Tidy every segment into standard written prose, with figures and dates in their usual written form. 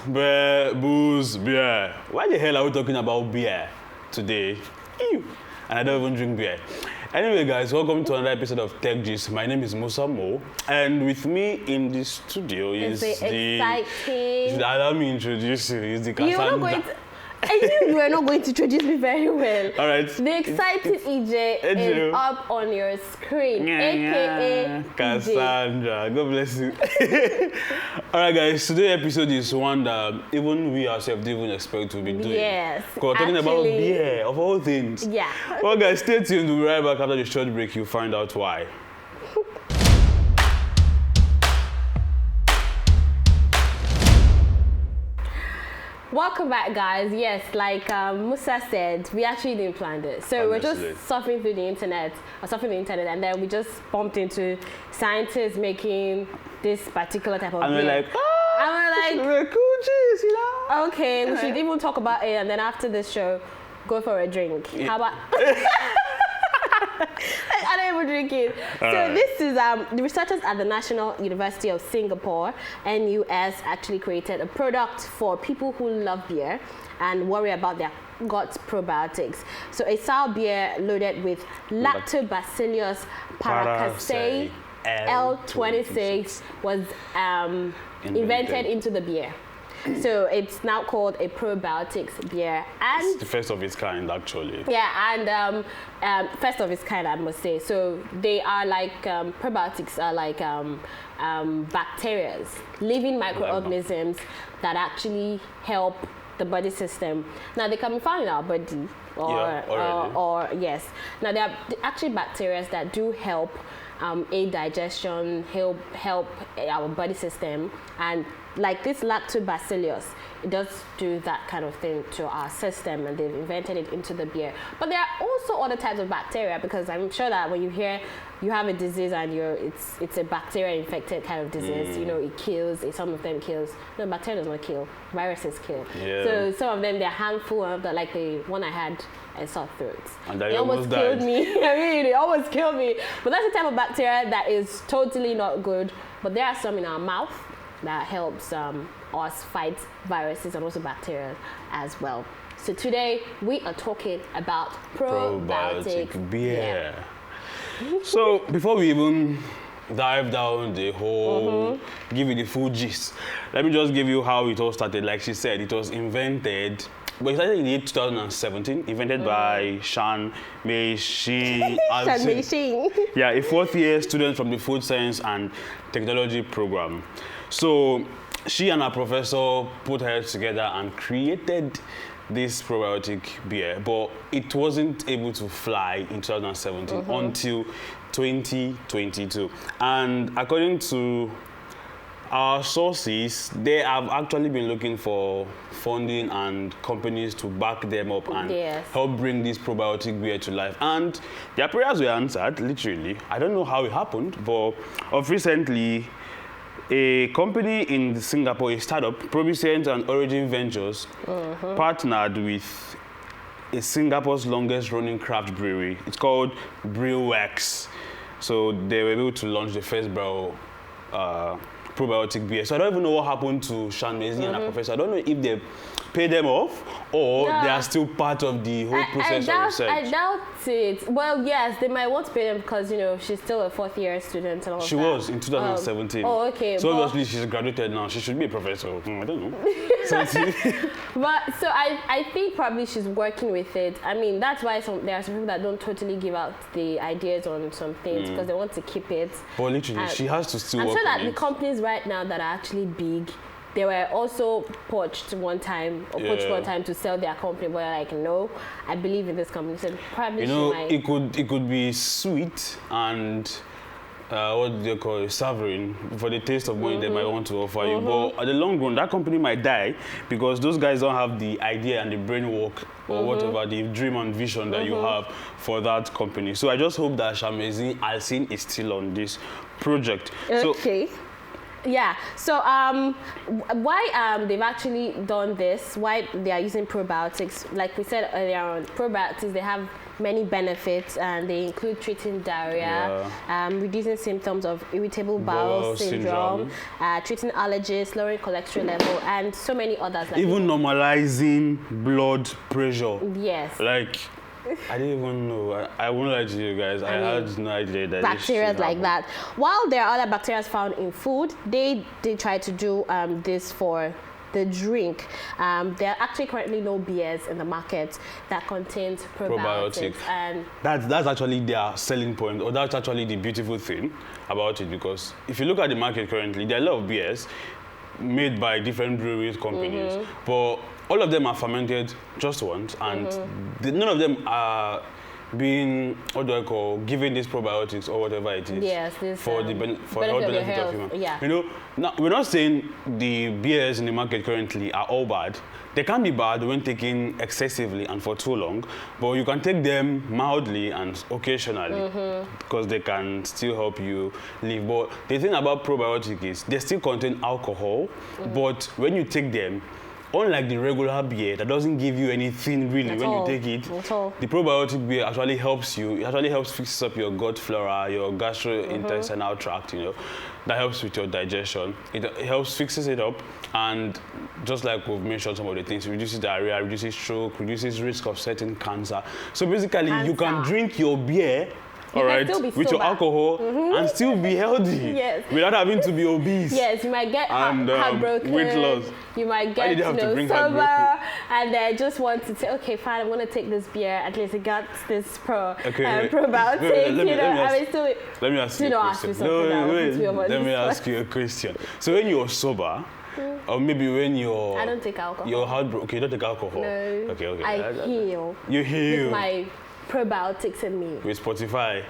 beer. Why the hell are we talking about beer today? Ew. And I don't even drink beer. Anyway, guys, welcome to another episode of Tech Gist. My name is Musa Mo, and with me in the studio is exciting. Should allow me introduce you? Is the Cassandra. I knew you were not going to introduce me very well. All right. The excited EJ is up on your screen, aka Cassandra. God bless you. All right, guys. Today's episode is one that even we ourselves didn't even expect to be doing. Yes. Because we're talking about beer, of all things. Yeah. Well, guys, stay tuned. We'll be right back after the short break. You'll find out why. Welcome back, guys. Yes, like Musa said, we actually didn't plan this. So we're just surfing through the internet, and then we just bumped into scientists making this particular type of beer. We're like, we're cool cheese, you know? Okay, we should even talk about it, and then after this show, go for a drink. Yeah. How about... I don't even drink it. This is the researchers at the National University of Singapore, NUS, actually created a product for people who love beer and worry about their gut probiotics. So a sour beer loaded with Lactobacillus paracasei L26 was invented into the beer. So it's now called a probiotics beer, and it's the first of its kind, actually. Yeah, and first of its kind, I must say. So they are like probiotics are like bacteria, living microorganisms that actually help the body system. Now they can be found in our body, or yes. Now there are actually bacteria that do help aid digestion, help our body system, and like this lactobacillus, it does do that kind of thing to our system, and they've invented it into the beer. But there are also other types of bacteria, because I'm sure that when you hear you have a disease and it's a bacteria infected kind of disease, you know, it kills, some of them kills. No, bacteria does not kill, viruses kill. Yeah. So some of them, they're harmful, like the one I had, a sore throat. And it almost killed me. I mean, it almost killed me. But that's the type of bacteria that is totally not good. But there are some in our mouth that helps us fight viruses and also bacteria as well. So today we are talking about probiotic beer. So before we even dive down the whole, give you the full gist, let me just give you how it all started. Like she said, it was invented. But it started in the year 2017, invented by Shan Mei Xing. Yeah, a fourth-year student from the Food Science and Technology program. So she and her professor put heads together and created this probiotic beer, but it wasn't able to fly in 2017 until 2022. And according to our sources, they have actually been looking for funding and companies to back them up and help bring this probiotic beer to life. And their prayers were answered, literally. I don't know how it happened, but of recently, a company in Singapore, a startup, Probiotic and Origin Ventures, partnered with Singapore's longest running craft brewery. It's called Brewworks. So they were able to launch the first probiotic beer. So I don't even know what happened to Shan Mei Xing and her professor. I don't know if they paid them off or they are still part of the whole process of research. I doubt it. Well, yes, they might want to pay them because, you know, she's still a fourth-year student and all She was in 2017. Oh, okay. So obviously she's graduated now. She should be a professor. I don't know. But so I think probably she's working with it. I mean, that's why there are some people that don't totally give out the ideas on some things because they want to keep it. But literally, she has to still work on it. I'm sure that the companies right now that are actually big, they were also poached one time to sell their company, but like, no, I believe in this company. So probably it could be sweet and what do they call it, savoring for the taste of money they might want to offer you. But at the long run, that company might die because those guys don't have the idea and the brain work or whatever, the dream and vision that you have for that company. So I just hope that Shan Mei Xing is still on this project. Okay. Yeah. So why they've actually done this? Why they are using probiotics? Like we said earlier on, probiotics, they have many benefits, and they include treating diarrhea, reducing symptoms of irritable bowel syndrome, treating allergies, lowering cholesterol level, and so many others. Like even normalizing blood pressure. Yes. Like, I didn't even know. I won't lie to you guys. I had no idea that bacteria like that. While there are other bacteria found in food, they try to do this for the drink. There are actually currently no beers in the market that contains probiotics. And that's actually their selling point, or that's actually the beautiful thing about it, because if you look at the market currently, there are a lot of beers made by different breweries companies, but all of them are fermented just once, and none of them are being, what do I call, given these probiotics or whatever it is. Yes, for the health benefit of human. Yeah. You know, now, we're not saying the beers in the market currently are all bad. They can be bad when taken excessively and for too long, but you can take them mildly and occasionally, because they can still help you live. But the thing about probiotic is they still contain alcohol, but when you take them, unlike the regular beer that doesn't give you anything really when you take it, the probiotic beer actually helps you. It actually helps fix up your gut flora, your gastrointestinal tract, you know. That helps with your digestion. It helps fixes it up, and just like we've mentioned some of the things, it reduces diarrhea, reduces stroke, reduces risk of certain cancer. So basically, you can drink your beer, all right, with your alcohol and still be healthy without having to be obese. Yes, you might get heartbroken. Weight loss. You might get sober, and then just want to say, okay, fine, I'm going to take this beer. At least it got this probiotic. Let me ask you a question. Let me ask you a question. So when you're sober, or maybe when you're... I don't take alcohol. You're heartbroken. Okay, you don't take alcohol. No. Okay. I heal. You heal. With my probiotics in me. With Spotify.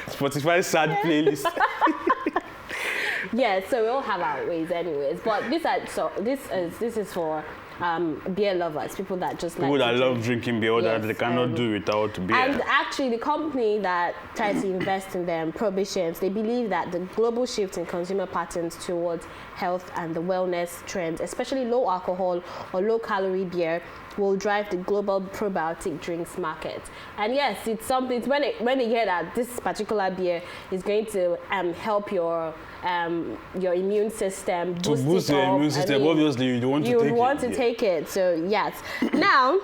Spotify sad playlist. Yeah, so we all have our ways anyways. But this is for beer lovers, people that just people that love drinking beer, that they cannot do without beer. And actually, the company that tries to invest in them, Prohibitions, they believe that the global shift in consumer patterns towards health and the wellness trends, especially low alcohol or low calorie beer, will drive the global probiotic drinks market. And yes, it's something. It's when they hear that this particular beer is going to help your immune system, boost your immune system. Obviously, you want to take it. So yes. Now,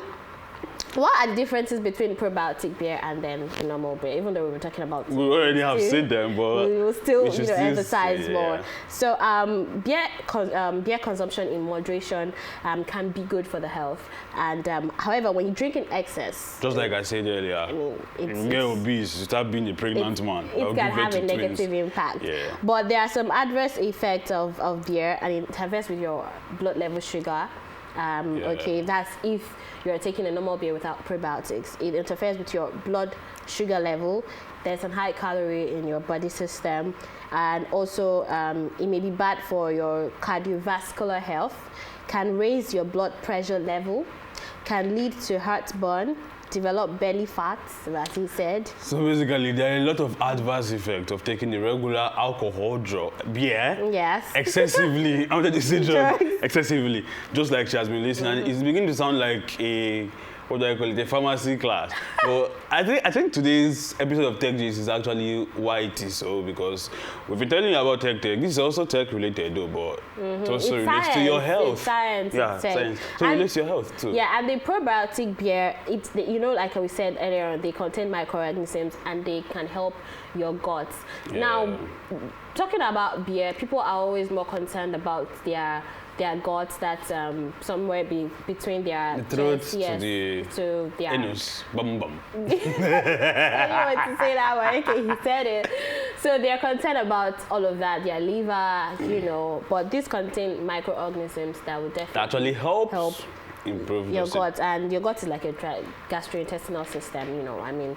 what are the differences between probiotic beer and then the normal beer? Even though we were talking about, we already have said them, but we will still emphasize more. So beer consumption in moderation can be good for the health, and however, when you drink in excess, just like I said earlier, get obese, start being a pregnant man. It can have a negative impact. Yeah. But there are some adverse effects of beer, and it interferes with your blood level sugar. Okay, that's if you're taking a normal beer without probiotics. It interferes with your blood sugar level. There's a high calorie in your body system, and also it may be bad for your cardiovascular health, can raise your blood pressure level, can lead to heartburn, develop belly fats, as he said. So basically, there are a lot of adverse effects of taking the regular alcohol beer. Yes. Excessively. I wanted to say excessively. Just like she has been listening. And it's beginning to sound like a, what do I call it, a pharmacy class. But I think today's episode of Tech Gist is actually why it is so, because we've been telling you about tech. This is also tech related though, but it also relates to your health. It's science. Yeah, science. So it relates to your health too. Yeah, and the probiotic beer, like we said earlier, they contain microorganisms and they can help your guts. Yeah. Now, talking about beer, people are always more concerned about their guts, that's somewhere between their throat to their anus. Bum bum. I didn't want to say that one. Okay, he said it. So they're concerned about all of that, their liver, but these contain microorganisms that will definitely actually help improve your gut, and your gut is like a gastrointestinal system,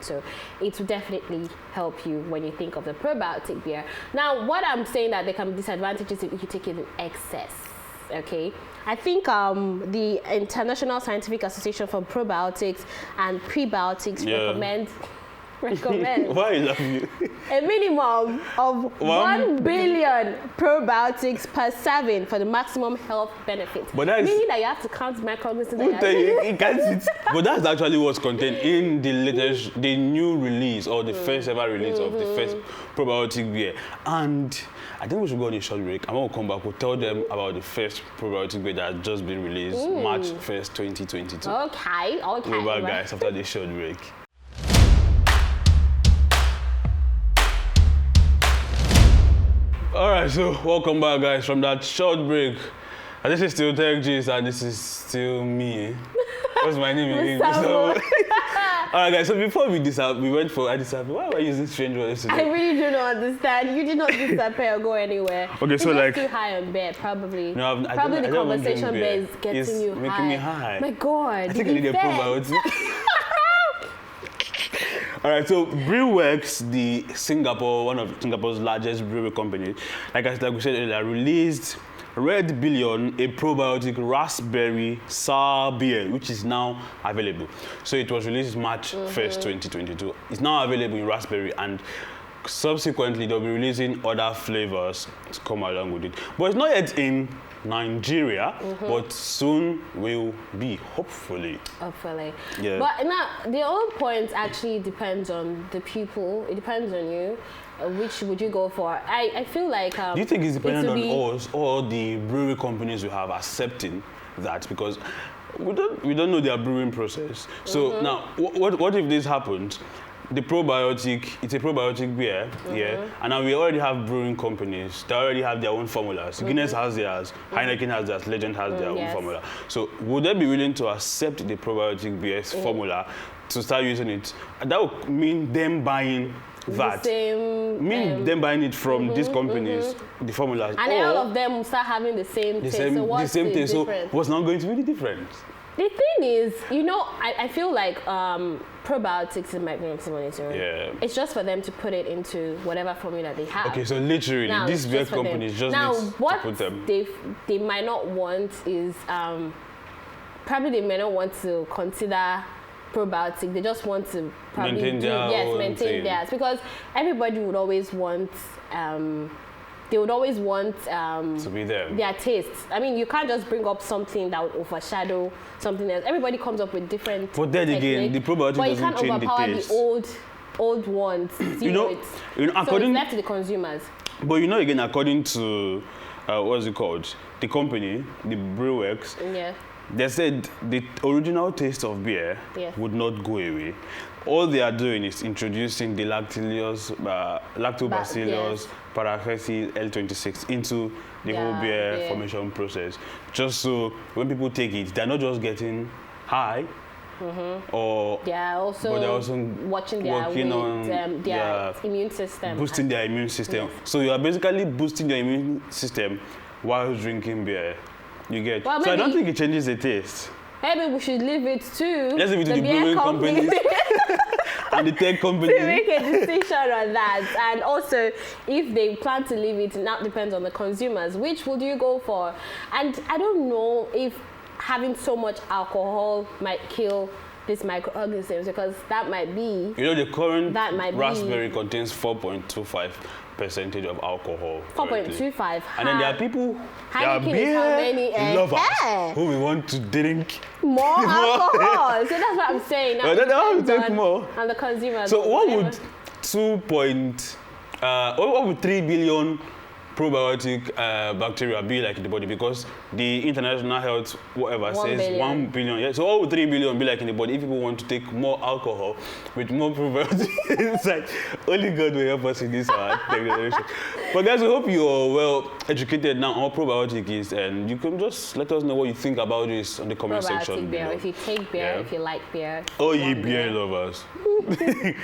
so it will definitely help you when you think of the probiotic beer. Now, what I'm saying that there can be disadvantages if you take it in excess. Okay, I think the International Scientific Association for Probiotics and Prebiotics recommend recommend Why I love you? a minimum of 1 billion probiotics per serving for the maximum health benefits. But that is meaning that you have to count microorganisms. you can't sit. But that's actually what's contained in the new release or the first ever release of the first probiotic beer. And I think we should go on a short break. I'm going to come back. We'll tell them about the first probiotic beer that has just been released, March 1st, 2022. Okay. We're back, guys, after this short break. Alright, so welcome back, guys, from that short break. And this is still Tech G's and this is still me. What's my name again? Alright, guys, so before we went for a disappear. Why were you using strange words today? I really do not understand. You did not disappear or go anywhere. Okay, so like too high on bed, probably. No, probably the conversation beer is getting it's you making high. me high. My God. I think I need a probiotic. Alright, so Brewworks, one of Singapore's largest brewery companies, like we said earlier, released Red Billion, a probiotic raspberry sour beer, which is now available. So it was released March 1st, 2022. It's now available in raspberry, and subsequently they'll be releasing other flavors to come along with it. But it's not yet in Nigeria, but soon will be, hopefully. Hopefully. Yeah. But now, the whole point actually depends on the people. It depends on you. Which would you go for? I feel like... do you think it's dependent on us or the brewery companies we have accepting that? Because we don't know their brewing process. So now, what if this happens? The probiotic, it's a probiotic beer, yeah, and now we already have brewing companies. They already have their own formulas. Guinness has theirs, Heineken has theirs, Legend has their own formula. So would they be willing to accept the probiotic beer's formula to start using it? And that would mean them buying that. Them buying it from these companies, the formulas. And then all of them will start having the same taste. So what's the difference? So what's not going to be the difference? The thing is, I feel like probiotics in micronutrients. Yeah. It's just for them to put it into whatever formula they have. Okay, so literally, now, these beer companies just need to put them. They might not want is probably they may not want to consider probiotic. They just want to probably maintain theirs, because everybody would always want they would always want to be them. Their tastes. I mean, you can't just bring up something that would overshadow something else. Everybody comes up with different But then again, the probiotic doesn't change the taste. But you can't overpower the old ones. According, so it's left to the consumers. But again, according to what's it called? The company, the Brewworks. Yeah. They said the original taste of beer would not go away. All they are doing is introducing the lactobacillus paracethes L26 into the whole beer formation process. Just so when people take it, they're not just getting high, or they're also working on their immune system. Boosting their immune system. Yes. So you are basically boosting your immune system while drinking beer. You get. Well, so I don't think it changes the taste. Maybe we should leave it to the brewing companies and the tech companies to make a decision on that. And also, if they plan to leave it, now depends on the consumers. Which would you go for? And I don't know if having so much alcohol might kill these microorganisms, because that might be... the current raspberry contains 4.25% of alcohol. 4.25. And then there are people, beer lovers who we want to drink more alcohol. So that's what I'm saying. Now they want to take more. And the consumers. So what would 3 billion probiotic bacteria be like in the body? Because the International Health says 1 billion. Yeah, so what would 3 billion be like in the body if people want to take more alcohol with more probiotics? It's like only God will help us in this technology. But guys, we hope you are well educated now on what probiotic is, and you can just let us know what you think about this on the comment section beer. below. If you take beer, if you like beer. Oh, ye beer lovers.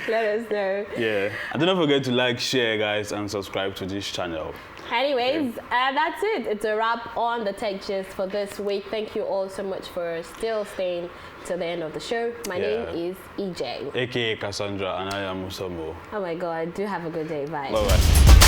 Let us know. Yeah. And don't forget to like, share, guys, and subscribe to this channel. Anyways, that's it. It's a wrap on the Tech Gist for this week. Thank you all so much for still staying till the end of the show. My name is EJ. AKA Cassandra, and I am Musambo. Oh my God. Do have a good day. Bye. Bye-bye.